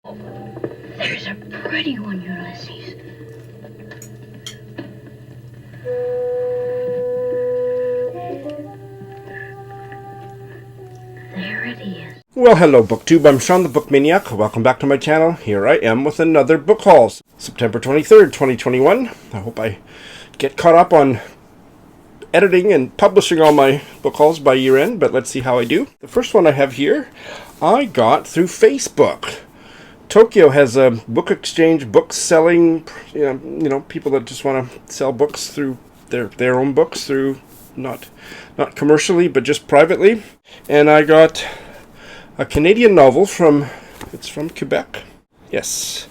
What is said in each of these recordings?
There's a pretty one, Ulysses. There it is. Well, hello BookTube, I'm Sean the Book Maniac. Welcome back to my channel. Here I am with another book haul. September 23rd, 2021. I hope I get caught up on editing and publishing all my book hauls by year end, but let's see how I do. The first one I have here, I got through Facebook. Tokyo has a book exchange, book selling, people that just want to sell books through their own books through, not commercially, but just privately. And I got a Canadian novel from Quebec. Yes.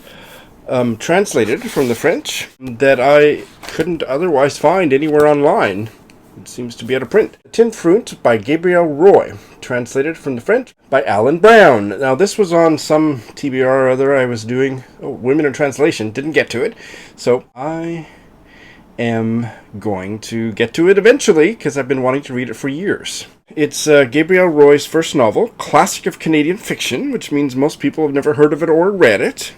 Translated from the French that I couldn't otherwise find anywhere online. It seems to be out of print. Tin Flute by Gabrielle Roy, translated from the French by Alan Brown. Now this was on some TBR or other I was doing, Women in Translation, didn't get to it. So I am going to get to it eventually because I've been wanting to read it for years. It's Gabrielle Roy's first novel, classic of Canadian fiction, which means most people have never heard of it or read it.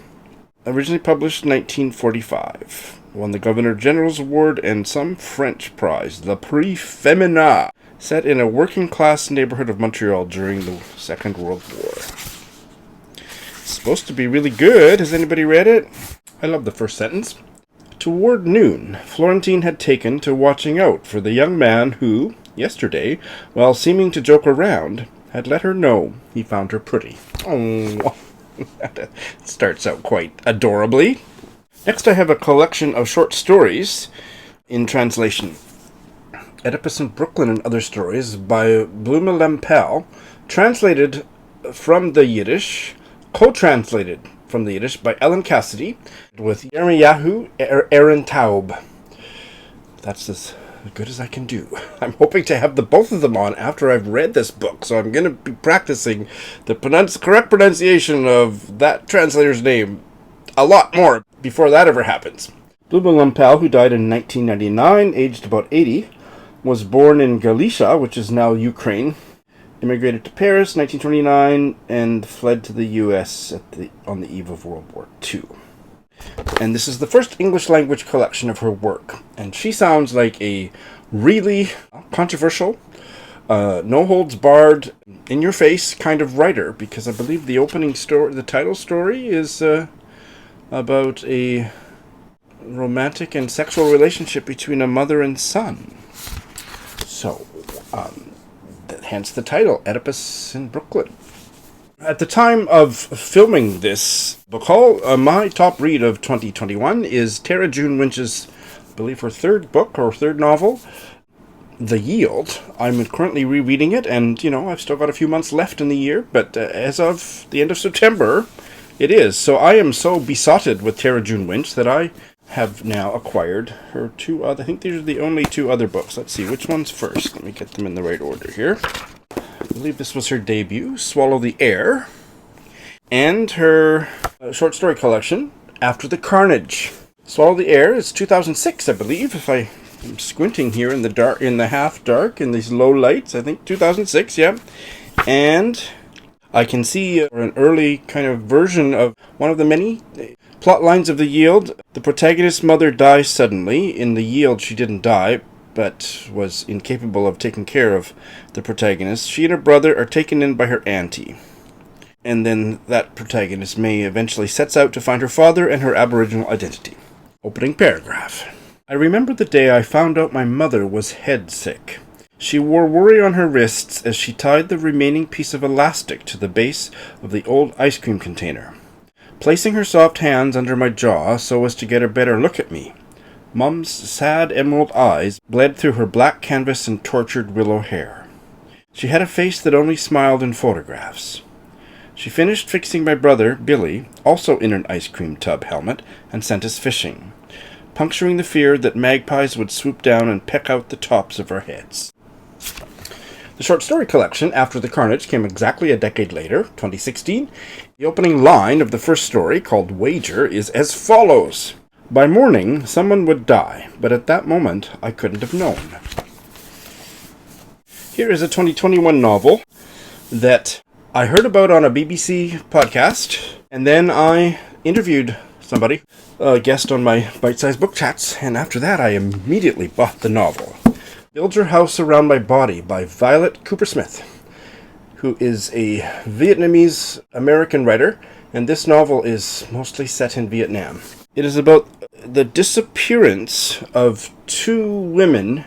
Originally published in 1945. Won the Governor General's Award and some French prize, the Prix Féminin. Set in a working-class neighborhood of Montreal during the Second World War. It's supposed to be really good. Has anybody read it? I love the first sentence. Toward noon, Florentine had taken to watching out for the young man who, yesterday, while seeming to joke around, had let her know he found her pretty. Oh, that starts out quite adorably. Next I have a collection of short stories in translation. Oedipus in Brooklyn and Other Stories by Blume Lempel, translated from the Yiddish, co-translated from the Yiddish by Ellen Cassedy, with Yermiyahu, Aaron Taub. That's as good as I can do. I'm hoping to have both of them on after I've read this book, so I'm going to be practicing the correct pronunciation of that translator's name a lot more before that ever happens. Blume Lempel, who died in 1999, aged about 80, was born in Galicia, which is now Ukraine, immigrated to Paris 1929, and fled to the U.S. on the eve of World War II. And this is the first English-language collection of her work. And she sounds like a really controversial, no-holds-barred, in-your-face kind of writer, because I believe the opening story, the title story, is about a romantic and sexual relationship between a mother and son. So, hence the title, Oedipus in Brooklyn. At the time of filming this book haul, my top read of 2021 is Tara June Winch's, I believe her third book or third novel, The Yield. I'm currently rereading it, and, I've still got a few months left in the year, but as of the end of September, it is. So I am so besotted with Tara June Winch that I have now acquired her two other, I think these are the only two other books. Let's see, which one's first? Let me get them in the right order here. I believe this was her debut, Swallow the Air, and her short story collection, After the Carnage. Swallow the Air is 2006, I believe, if I am squinting here in the dark, in the half dark, in these low lights. I think 2006, yeah. And I can see an early kind of version of one of the many plot lines of The Yield. The protagonist's mother dies suddenly. In The Yield, she didn't die, but was incapable of taking care of the protagonist. She and her brother are taken in by her auntie. And then that protagonist May eventually sets out to find her father and her Aboriginal identity. Opening paragraph. I remember the day I found out my mother was head sick. She wore worry on her wrists as she tied the remaining piece of elastic to the base of the old ice cream container, placing her soft hands under my jaw so as to get a better look at me. Mum's sad emerald eyes bled through her black canvas and tortured willow hair. She had a face that only smiled in photographs. She finished fixing my brother, Billy, also in an ice cream tub helmet, and sent us fishing, puncturing the fear that magpies would swoop down and peck out the tops of our heads. The short story collection, After the Carnage, came exactly a decade later, 2016. The opening line of the first story, called Waiser, is as follows. By morning, someone would die, but at that moment, I couldn't have known. Here is a 2021 novel that I heard about on a BBC podcast And then I interviewed somebody, a guest on my bite-sized book chats, and after that I immediately bought the novel. Build Your House Around My Body by Violet Kupersmith, who is a Vietnamese-American writer, and this novel is mostly set in Vietnam. It is about the disappearance of two women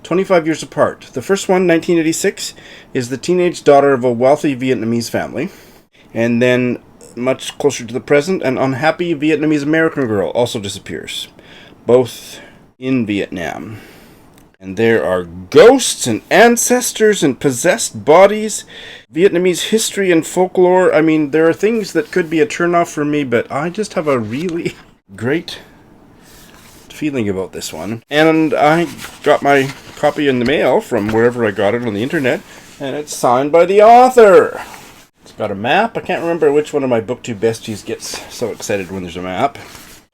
25 years apart. The first one, 1986, is the teenage daughter of a wealthy Vietnamese family. And then, much closer to the present, an unhappy Vietnamese-American girl also disappears. Both in Vietnam. And there are ghosts and ancestors and possessed bodies, Vietnamese history and folklore. I mean, there are things that could be a turnoff for me, but I just have a really great feeling about this one. And I got my copy in the mail from wherever I got it on the internet, and it's signed by the author. It's got a map. I can't remember which one of my BookTube besties gets so excited when there's a map.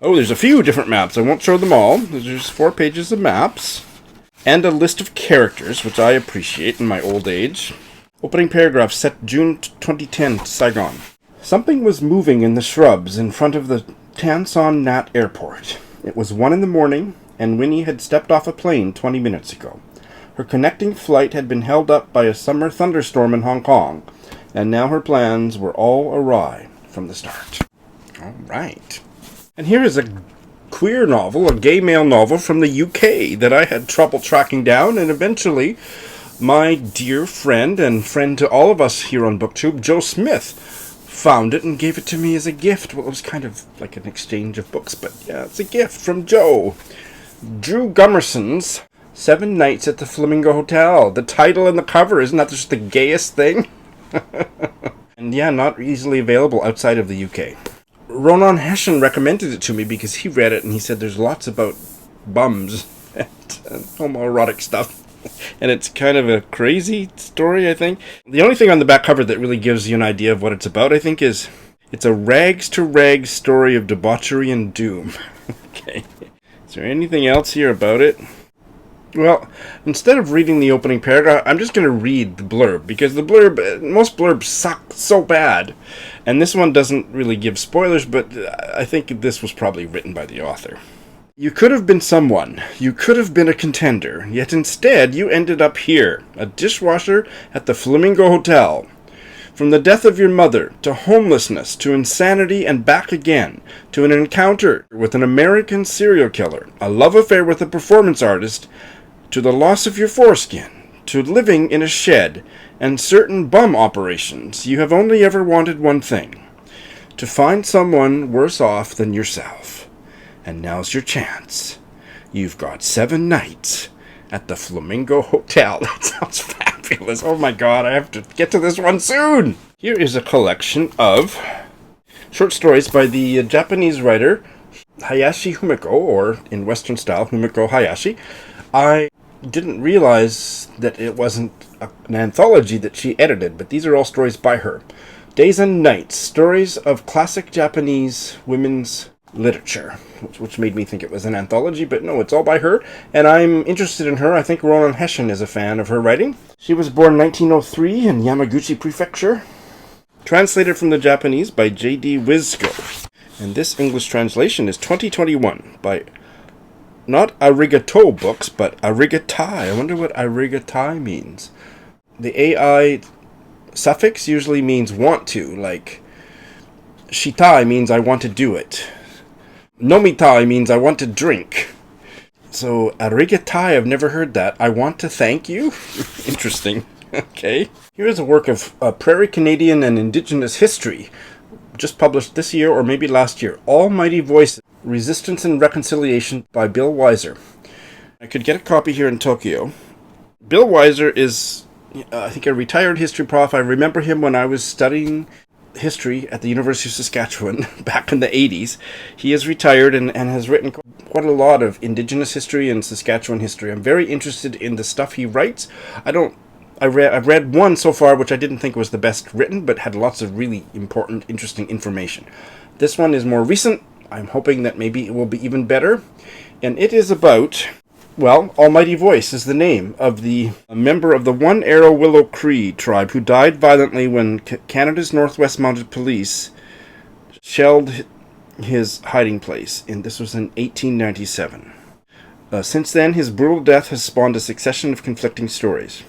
Oh, there's a few different maps. I won't show them all. There's 4 pages of maps. And a list of characters, which I appreciate in my old age. Opening paragraph set June 2010, Saigon. Something was moving in the shrubs in front of the Tan Son Nhat Airport. It was 1 in the morning, and Winnie had stepped off a plane 20 minutes ago. Her connecting flight had been held up by a summer thunderstorm in Hong Kong, and now her plans were all awry from the start. All right. And here is a queer novel, a gay male novel from the UK that I had trouble tracking down, and eventually my dear friend and friend to all of us here on BookTube, Joe Smith, found it and gave it to me as a gift. Well, it was kind of like an exchange of books, but yeah, it's a gift from Joe. Drew Gummerson's 7 Nights at the Flamingo Hotel. The title and the cover, isn't that just the gayest thing? And yeah, not easily available outside of the UK. Ronan Hession recommended it to me because he read it and he said there's lots about bums and homoerotic stuff. And it's kind of a crazy story, I think. The only thing on the back cover that really gives you an idea of what it's about, I think, is it's a rags-to-rags story of debauchery and doom. Okay. Is there anything else here about it? Well, instead of reading the opening paragraph, I'm just going to read the blurb, because most blurbs suck so bad. And this one doesn't really give spoilers, but I think this was probably written by the author. You could have been someone. You could have been a contender. Yet instead, you ended up here, a dishwasher at the Flamingo Hotel. From the death of your mother, to homelessness, to insanity and back again, to an encounter with an American serial killer, a love affair with a performance artist, to the loss of your foreskin, to living in a shed, and certain bum operations, you have only ever wanted one thing: to find someone worse off than yourself. And now's your chance. You've got 7 nights at the Flamingo Hotel. That sounds fabulous. Oh my god, I have to get to this one soon! Here is a collection of short stories by the Japanese writer Hayashi Fumiko, or in Western style, Fumiko Hayashi. I didn't realize that it wasn't an anthology that she edited, but these are all stories by her. Days and Nights, stories of classic Japanese women's literature, which made me think it was an anthology, but no, it's all by her, and I'm interested in her. I think Ronan Hession is a fan of her writing. She was born 1903 in Yamaguchi Prefecture. Translated from the Japanese by J.D. Wisgo. And this English translation is 2021 by not Arigato Books, but Arigatai. I wonder what Arigatai means. The AI suffix usually means want to, like shitai means I want to do it. Nomitai means I want to drink. So, arigatai, I've never heard that. I want to thank you? Interesting. Okay. Here is a work of Prairie Canadian and Indigenous history, just published this year or maybe last year. Almighty Voices, Resistance and Reconciliation by Bill Waiser. I could get a copy here in Tokyo. Bill Waiser is, I think, a retired history prof. I remember him when I was studying history at the University of Saskatchewan back in the 80s. He is retired and has written quite a lot of Indigenous history and Saskatchewan history. I'm very interested in the stuff he writes. I've read one so far which I didn't think was the best written, but had lots of really important, interesting information. This one is more recent. I'm hoping that maybe it will be even better. And it is about, well, Almighty Voice is the name of a member of the One Arrow Willow Cree tribe who died violently when Canada's Northwest Mounted Police shelled his hiding place, and this was in 1897. Since then, his brutal death has spawned a succession of conflicting stories.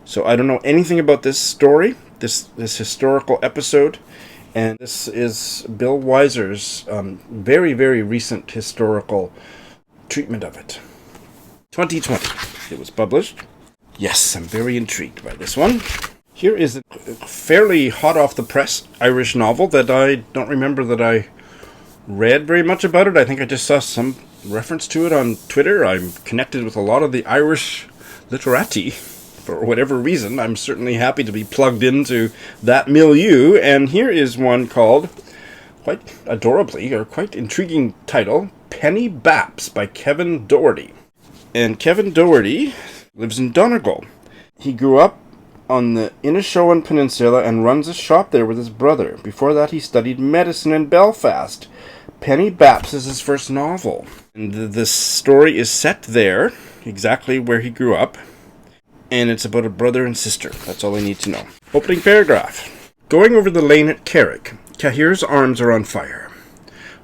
So I don't know anything about this story, this historical episode, and this is Bill Waiser's very, very recent historical treatment of it. 2020, it was published. Yes, I'm very intrigued by this one. Here is a fairly hot off the press Irish novel that I don't remember that I read very much about it. I think I just saw some reference to it on Twitter. I'm connected with a lot of the Irish literati for whatever reason. I'm certainly happy to be plugged into that milieu, and here is one called, quite adorably, or quite intriguing title, Penny Baps by Kevin Doherty. And Kevin Doherty lives in Donegal. He grew up on the Inishowen Peninsula and runs a shop there with his brother. Before that, he studied medicine in Belfast. Penny Baps is his first novel. And the story is set there, exactly where he grew up. And it's about a brother and sister. That's all I need to know. Opening paragraph. Going over the lane at Carrick, Cahir's arms are on fire.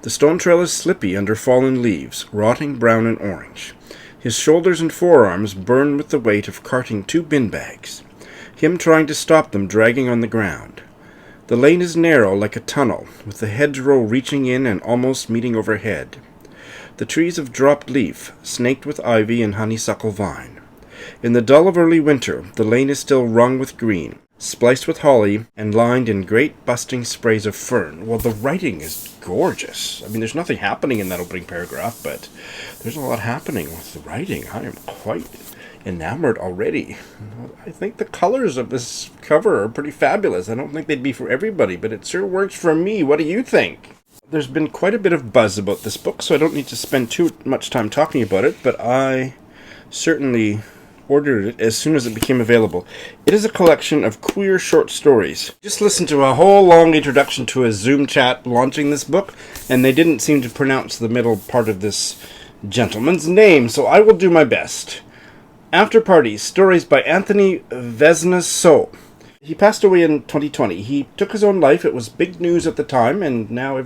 The stone trail is slippy under fallen leaves, rotting brown and orange. His shoulders and forearms burn with the weight of carting 2 bin bags. Him trying to stop them dragging on the ground. The lane is narrow like a tunnel, with the hedgerow reaching in and almost meeting overhead. The trees have dropped leaf, snaked with ivy and honeysuckle vine. In the dull of early winter, the lane is still rung with green, spliced with holly, and lined in great busting sprays of fern. Well, the writing is gorgeous. I mean, there's nothing happening in that opening paragraph, but there's a lot happening with the writing. I am quite enamored already. I think the colors of this cover are pretty fabulous. I don't think they'd be for everybody, but it sure works for me. What do you think? There's been quite a bit of buzz about this book, so I don't need to spend too much time talking about it, but I certainly ordered it as soon as it became available. It is a collection of queer short stories. Just listened to a whole long introduction to a Zoom chat launching this book, and they didn't seem to pronounce the middle part of this gentleman's name, so I will do my best. Afterparties, stories by Anthony Veasna. He passed away in 2020. He took his own life. It was big news at the time, and now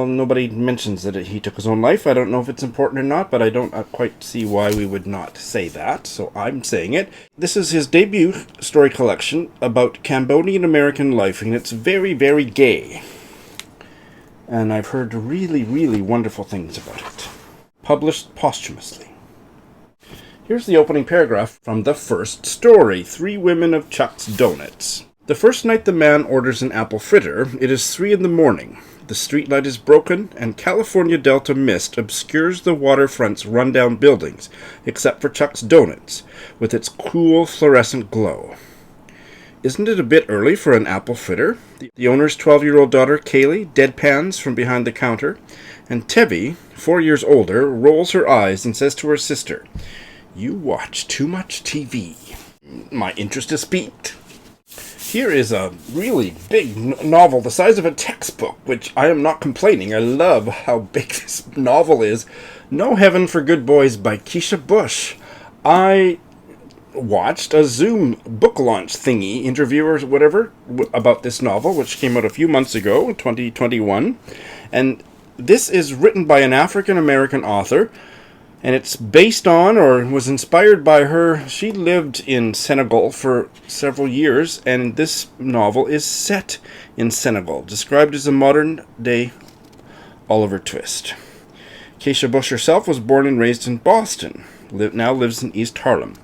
nobody mentions that he took his own life. I don't know if it's important or not, but I don't quite see why we would not say that, so I'm saying it. This is his debut story collection about Cambodian American life, and it's very, very gay. And I've heard really, really wonderful things about it. Published posthumously. Here's the opening paragraph from the first story, 3 Women of Chuck's Donuts. The first night the man orders an apple fritter, it is 3 a.m. The streetlight is broken, and California Delta mist obscures the waterfront's rundown buildings, except for Chuck's Donuts, with its cool fluorescent glow. Isn't it a bit early for an apple fritter? The owner's 12-year-old daughter, Kaylee, deadpans from behind the counter, and Tevi, 4 years older, rolls her eyes and says to her sister, "You watch too much TV." My interest is piqued. Here is a really big novel, the size of a textbook, which I am not complaining. I love how big this novel is. No Heaven for Good Boys by Keisha Bush. I watched a Zoom book launch thingy, interview or whatever, about this novel, which came out a few months ago, 2021. And this is written by an African-American author, and it's based on, or was inspired by her. She lived in Senegal for several years, and this novel is set in Senegal, described as a modern-day Oliver Twist. Keisha Bush herself was born and raised in Boston, now lives in East Harlem.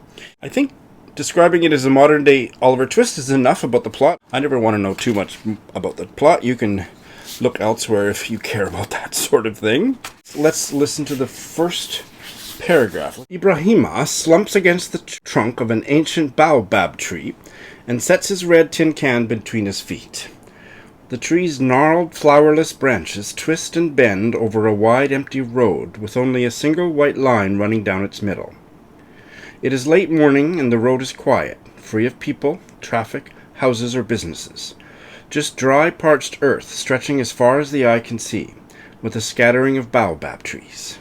I think describing it as a modern-day Oliver Twist is enough about the plot. I never want to know too much about the plot. You can look elsewhere if you care about that sort of thing. Let's listen to the first paragraph. Ibrahima slumps against the trunk of an ancient baobab tree and sets his red tin can between his feet. The tree's gnarled, flowerless branches twist and bend over a wide, empty road with only a single white line running down its middle. It is late morning and the road is quiet, free of people, traffic, houses, or businesses. Just dry, parched earth stretching as far as the eye can see, with a scattering of baobab trees.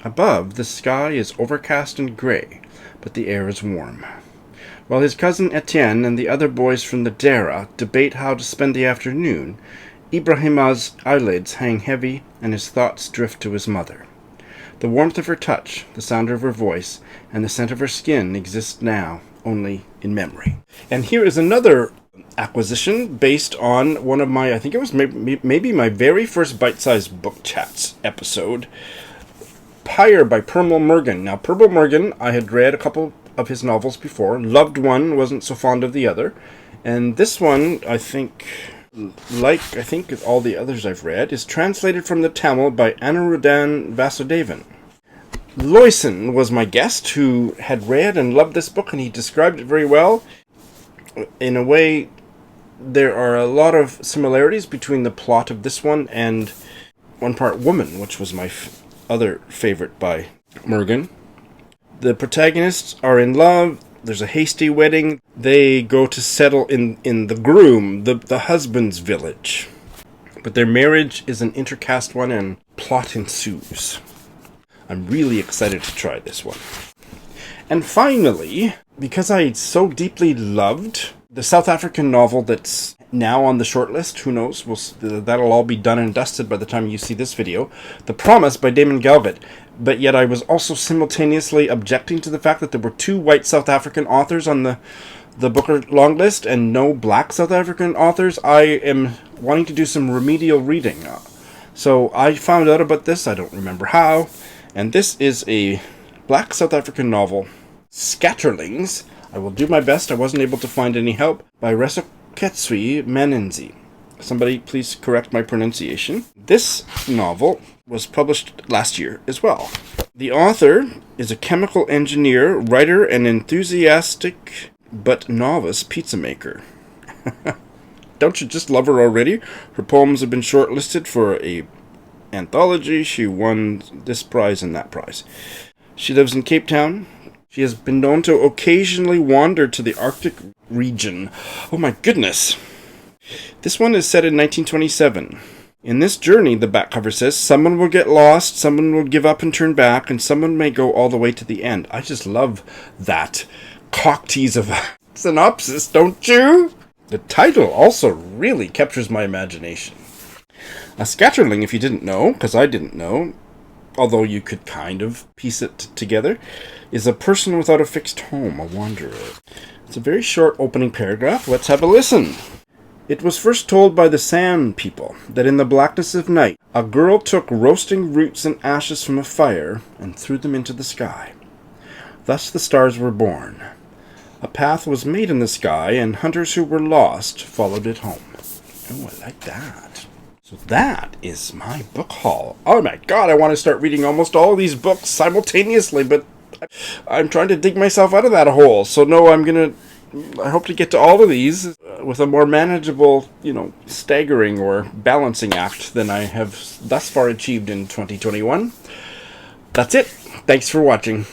Above, the sky is overcast and gray, but the air is warm. While his cousin Etienne and the other boys from the Dara debate how to spend the afternoon, Ibrahima's eyelids hang heavy and his thoughts drift to his mother. The warmth of her touch, the sound of her voice, and the scent of her skin exist now only in memory. And here is another acquisition based on one of my, I think it was maybe my very first bite-sized book chats episode, Pyre by Perumal Murugan. Now, Perumal Murugan, I had read a couple of his novels before, loved one, wasn't so fond of the other, and this one, I think all the others I've read, is translated from the Tamil by Aniruddhan Vasudevan. Loyson was my guest who had read and loved this book, and he described it very well. In a way, there are a lot of similarities between the plot of this one and One Part Woman, which was my other favorite by Murugan. The protagonists are in love. There's a hasty wedding. They go to settle in the husband's village. But their marriage is an intercaste one and plot ensues. I'm really excited to try this one. And finally, because I so deeply loved the South African novel that's now on the shortlist, who knows, that'll all be done and dusted by the time you see this video, The Promise by Damon Galvin. But yet I was also simultaneously objecting to the fact that there were 2 white South African authors on the Booker longlist and no black South African authors. I am wanting to do some remedial reading. So I found out about this, I don't remember how, and this is a black South African novel, Scatterlings. I will do my best. I wasn't able to find any help. By Rešoketšwe Manenzhe. Somebody please correct my pronunciation. This novel was published last year as well. The author is a chemical engineer, writer, and enthusiastic but novice pizza maker. Don't you just love her already? Her poems have been shortlisted for a anthology. She won this prize and that prize. She lives in Cape Town. She has been known to occasionally wander to the Arctic region. Oh my goodness! This one is set in 1927. In this journey, the back cover says, someone will get lost, someone will give up and turn back, and someone may go all the way to the end. I just love that cock tease of a synopsis, don't you? The title also really captures my imagination. A scatterling, if you didn't know, because I didn't know, although you could kind of piece it together, is a person without a fixed home, a wanderer. It's a very short opening paragraph. Let's have a listen. It was first told by the Sand people that in the blackness of night a girl took roasting roots and ashes from a fire and threw them into the sky. Thus the stars were born. A path was made in the sky, and hunters who were lost followed it home. Oh, I like that. So that is my book haul. Oh my god, I want to start reading almost all of these books simultaneously, but I'm trying to dig myself out of that hole. So no, I hope to get to all of these with a more manageable, staggering or balancing act than I have thus far achieved in 2021. That's it. Thanks for watching.